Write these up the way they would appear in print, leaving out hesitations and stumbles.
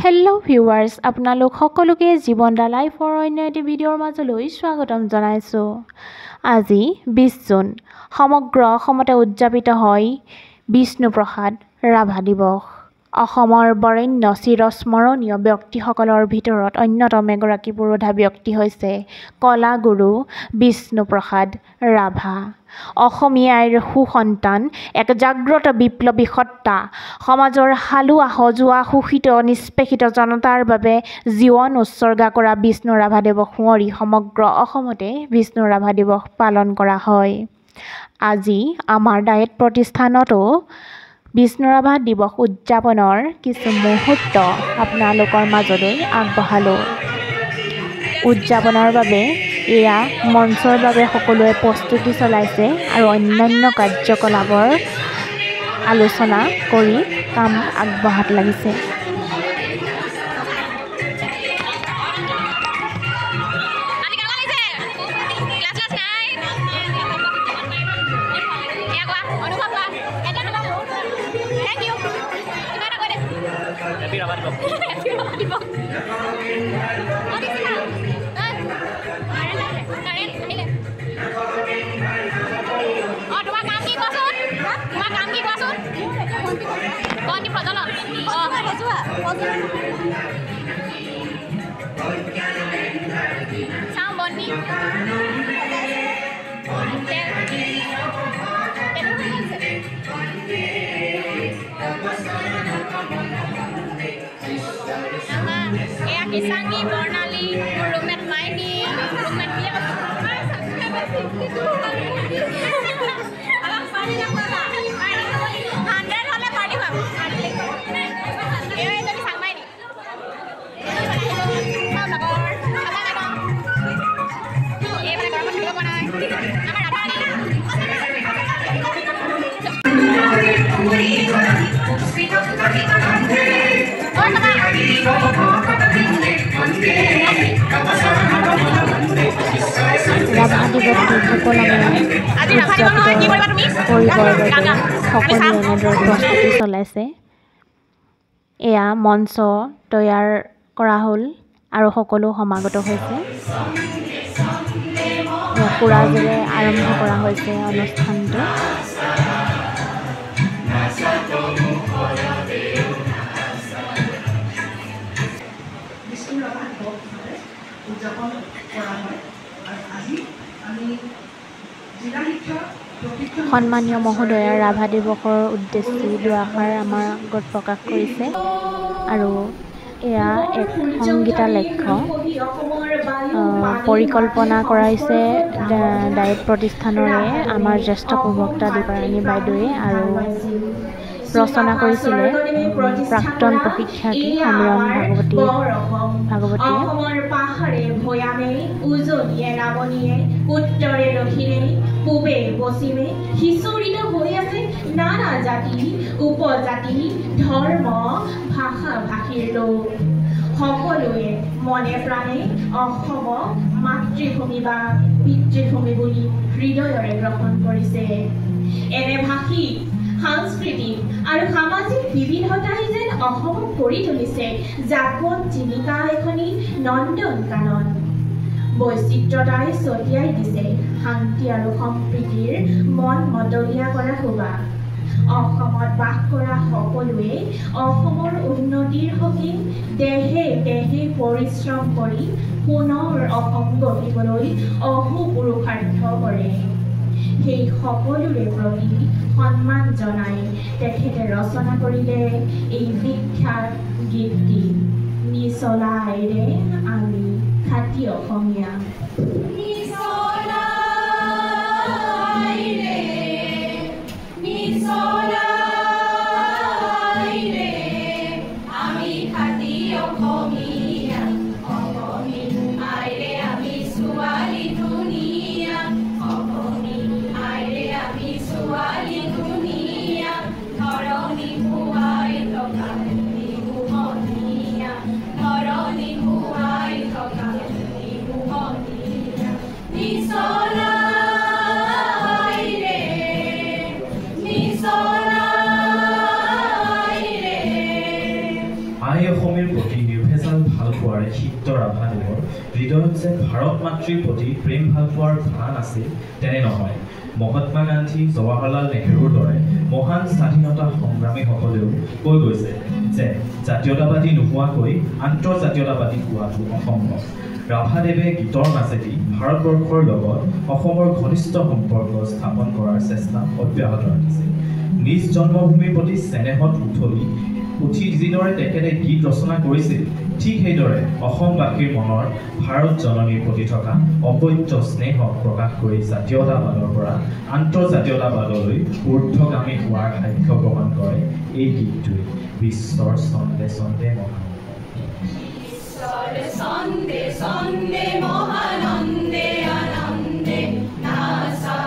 Hello' viewers, আপোনালোক সকলোকে জীৱন দা লাইফৰ অন্য এটি ভিডিঅ'ৰ মাজলৈ স্বাগতম জনাইছোঁ। আজি 20 জুন সমগ্ৰ অসমতে উদযাপিত হয় বিষ্ণুপ্ৰসাদ ৰাভা দিৱস। অসমৰ বৰেণ্য চিৰস্মৰণীয় ব্যক্তিসকলৰ ভিতৰত অন্যতম এগৰাকী পুৰোধা ব্যক্তি হৈছে কলাগুৰু বিষ্ণুপ্ৰসাদ ৰাভা। অসমীয়াৰ সুসন্তান, এক জাগ্ৰত বিপ্লৱী সত্তা, সমাজৰ হালোৱা সজোৱা শোষিত নিষ্পেষিত জনতাৰ বাবে জীৱন উৎসৰ্গা কৰা বিষ্ণু ৰাভা দিৱস সুঁৱৰি সমগ্ৰ অসমতে বিষ্ণু ৰাভা দিৱস পালন কৰা হয়। আজি আমাৰ ডায়েট প্ৰতিষ্ঠানতো বিষ্ণু ৰাভা দিৱস উদযাপনৰ কিছু মুহূৰ্ত আপোনালোকৰ মাজলৈ আগবঢ়ালোঁ। উদযাপনৰ বাবে এয়া মঞ্চৰ বাবে সকলোৱে প্ৰস্তুতি চলাইছে আৰু অন্যান্য কাৰ্যকলাপৰ আলোচনা কৰি কাম আগবঢ়াত লাগিছে। Isangi, Bornali, roommate Maini, roommate dia Rabha দিৱসটো সুকলমে কৰিবৰ বাবে সকলোৱে এনেদৰে প্ৰস্তুতি চলাইছে। এয়া মঞ্চ তৈয়াৰ কৰা হ'ল আৰু সকলো সমাগত হৈছে। সুৰাজেৰে আৰম্ভ কৰা হৈছে অনুষ্ঠানটো। সন্মানীয় মহোদয়া ৰাভা দিৱসৰ উদ্দেশ্যে দুআষাৰ আমাৰ আগত প্ৰকাশ কৰিছে আৰু এয়া এক সংগীতালক্ষ্য পৰিকল্পনা কৰাইছে ডায়েট প্ৰতিষ্ঠানৰে আমাৰ জ্যেষ্ঠ প্ৰবক্তা দীপাৰাণী বাইদেৱে আৰু ৰচনা কৰিছিলে প্ৰাক্তন প্ৰশিক্ষাৰ্থী সমৰণ ভাগৱতীয়ে। পাহাৰে ভৈয়ামে উজনিয়ে নামনিয়ে উত্তৰে দক্ষিণে পূবে পশ্চিমে সিঁচৰিত হৈ আছে নানা জাতি উপজাতি ধৰ্ম ভাষা ভাষীৰ লোক। সকলোৱে মনে প্ৰাণে অসমক মাতৃভূমি বা পিতৃভূমি বুলি হৃদয়ৰে গ্ৰহণ কৰিছে। এনে ভাষিক সাংস্কৃতিক আৰু সামাজিক বিবিধতাই যেন অসমক কৰি তুলিছে জাকত জিলিকা এখনি নন্দন কানন। বৈচিত্ৰতাই ছটিয়াই দিছে শান্তি আৰু সম্প্ৰীতিৰ মন মতলীয়া কৰা শোভা। অসমত বাস কৰা সকলোৱে অসমৰ উন্নতিৰ হকে দেহে দেহে পৰিশ্ৰম কৰি পুনৰ অসম গঢ়িবলৈ অহোপুৰুষাৰ্থ কৰে। সেই সকলোৰে প্ৰতি সন্মান জনাই তেখেতে ৰচনা কৰিলে এই বিখ্যাত গীতটি নিচলা আইৰে আমি খাটি অসমীয়া। অসমীয়া জন্মভূমিৰ প্ৰতি নিৰ্ভেজাল ভালপোৱাৰে সিদ্ধ ৰাভাদেৱৰ হৃদয়ত যে ভাৰত মাতৃৰ প্ৰতি প্ৰেম ভালপোৱাৰ ভান আছিল তেনে নহয়। মহাত্মা গান্ধী, জৱাহৰলাল নেহৰুৰ দৰে মহান স্বাধীনতা সংগ্ৰামীসকলেও কৈ গৈছে যে জাতীয়তাবাদী নোহোৱাকৈ আন্তৰ্জাতীয়তাবাদী হোৱাটো অসম্ভৱ। ৰাভাদেৱে গীতৰ মাজেদি ভাৰতবৰ্ষৰ লগত অসমৰ ঘনিষ্ঠ সম্পৰ্ক স্থাপন কৰাৰ চেষ্টা অব্যাহত ৰাখিছে। নিজ জন্মভূমিৰ প্ৰতি চেনেহত উঠি যিদৰে তেখেতে গীত ৰচনা কৰিছিল, ঠিক সেইদৰে অসমবাসীৰ মনৰ ভাৰত জননীৰ প্ৰতি থকা অবৈধ স্নেহক প্ৰকাশ কৰি জাতীয়তাবাদৰ পৰা আন্তৰ্জাতীয়তাবাদলৈ ঊৰ্ধ্বগামী হোৱাৰ সাক্ষ্য গ্ৰহণ কৰে এই গীতটোৱে। বিশ্বৰ ছন্দে ছন্দে মহানন্দে আনন্দে নাচা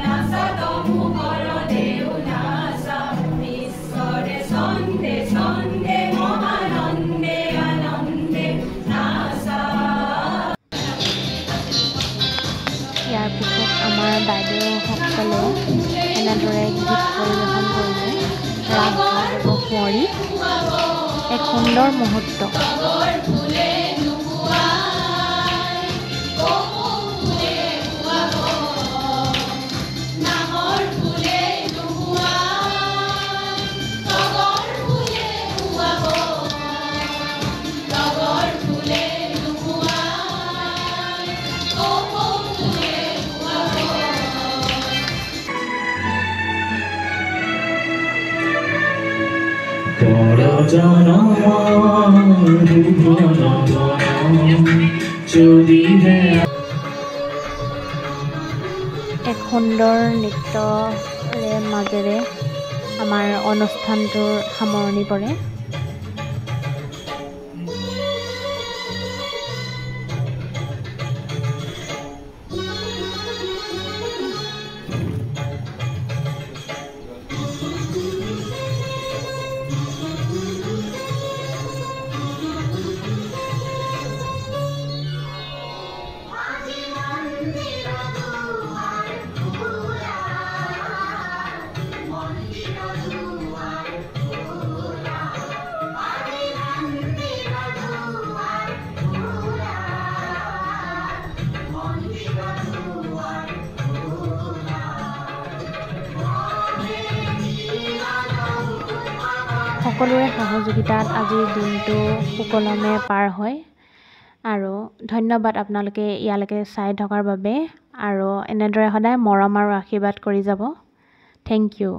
নাচা তমু কৰ দেউ নাচা বিশ্বৰে ছন্দে ছন্দে মহানন্দে আনন্দে নাচা। ইয়াৰ পিছত আমাৰ বাইদেউসকলে এনেদৰে গীত পৰিৱেশন কৰিলে ৰাভাদেৱক সোঁৱৰি। এক সুন্দৰ মুহূৰ্ত। এক সুন্দৰ নৃত্যৰে মাজেৰে আমাৰ অনুষ্ঠানটোৰ সামৰণি পৰে। সকলোৰে সহযোগিতাত আজিৰ দিনটো সুকলমে পাৰ হয় আৰু ধন্যবাদ আপোনালোকে ইয়ালৈকে চাই থকাৰ বাবে আৰু এনেদৰে সদায় মৰম আৰু আশীৰ্বাদ কৰি যাব। Thank U.